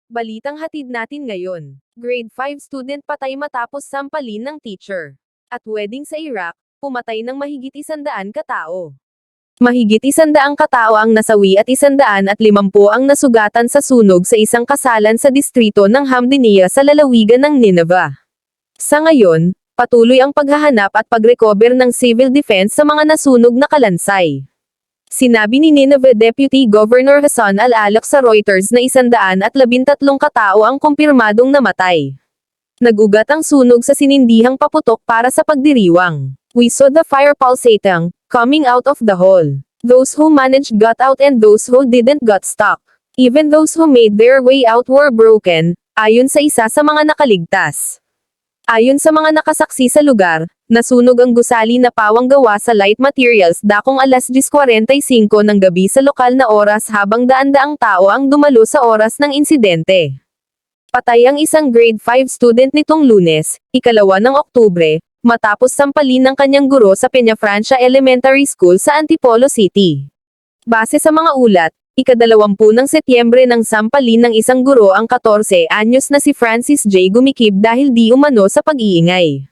Balitang hatid natin ngayon. Grade 5 student patay matapos sampalin ng teacher. At wedding sa Iraq, pumatay ng mahigit 100 katao. Mahigit 100 katao ang nasawi at 150 ang nasugatan sa sunog sa isang kasalan sa distrito ng Hamdaniya sa lalawigan ng Nineveh. Sa ngayon, patuloy ang paghahanap at pag-recover ng civil defense sa mga nasunog na kalansay. Sinabi ni Nineveh Deputy Governor Hassan Al-Alaq sa Reuters na 113 katao ang kumpirmadong namatay. Nag-ugat ang sunog sa sinindihang paputok para sa pagdiriwang. We saw the fire pulsating, coming out of the hole. Those who managed got out and those who didn't got stuck. Even those who made their way out were broken, ayon sa isa sa mga nakaligtas. Ayon sa mga nakasaksi sa lugar, nasunog ang gusali na pawang gawa sa light materials dakong alas 10:45 ng gabi sa lokal na oras habang daan-daang tao ang dumalo sa oras ng insidente. Patay ang isang grade 5 student nitong Lunes, 2 ng Oktubre, matapos sampalin ng kanyang guro sa Peñafrancia Elementary School sa Antipolo City. Base sa mga ulat, 20 ng Setyembre nang sampalin ng isang guro ang 14 anyos na si Francis J. Gumikib dahil di umano sa pag-iingay.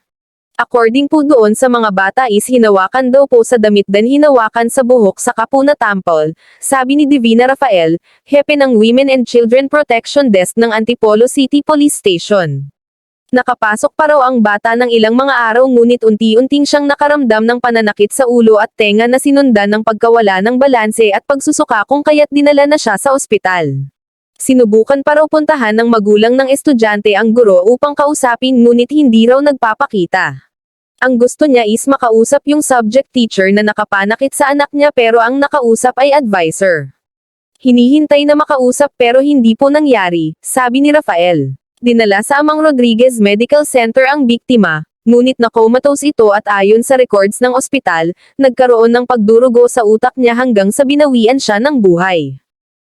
According po doon sa mga bata is hinawakan daw po sa damit dan hinawakan sa buhok sa kapuna tampol, sabi ni Divina Rafael, hepe ng Women and Children Protection Desk ng Antipolo City Police Station. Nakapasok pa raw ang bata ng ilang mga araw ngunit unti-unting siyang nakaramdam ng pananakit sa ulo at tenga na sinundan ng pagkawala ng balanse at pagsusuka kung kaya't dinala na siya sa ospital. Sinubukan pa raw puntahan ng magulang ng estudyante ang guro upang kausapin ngunit hindi raw nagpapakita. Ang gusto niya is makausap yung subject teacher na nakapanakit sa anak niya pero ang nakausap ay advisor. Hinihintay na makausap pero hindi po nangyari, sabi ni Rafael. Dinala sa Amang Rodriguez Medical Center ang biktima, ngunit na-comatose ito at ayon sa records ng ospital, nagkaroon ng pagdurugo sa utak niya hanggang sa binawian siya ng buhay.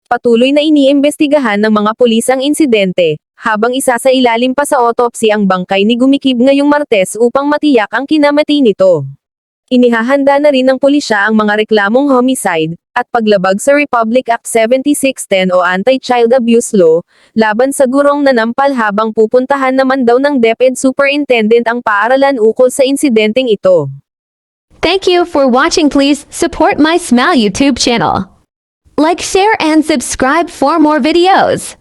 Patuloy na iniimbestigahan ng mga pulis ang insidente, habang isa sa ilalim pa sa autopsy ang bangkay ni Gumikib ngayong Martes upang matiyak ang kinamatay nito. Inihahanda na rin ng pulisya ang mga reklamong homicide, at paglabag sa Republic Act 7610 o Anti-Child Abuse Law, laban sa gurong nanampal habang pupuntahan naman daw ng DepEd Superintendent ang paaralan ukol sa insidenteng ito. Thank you for watching. Please support my Smile YouTube channel. Like, share and subscribe for more videos.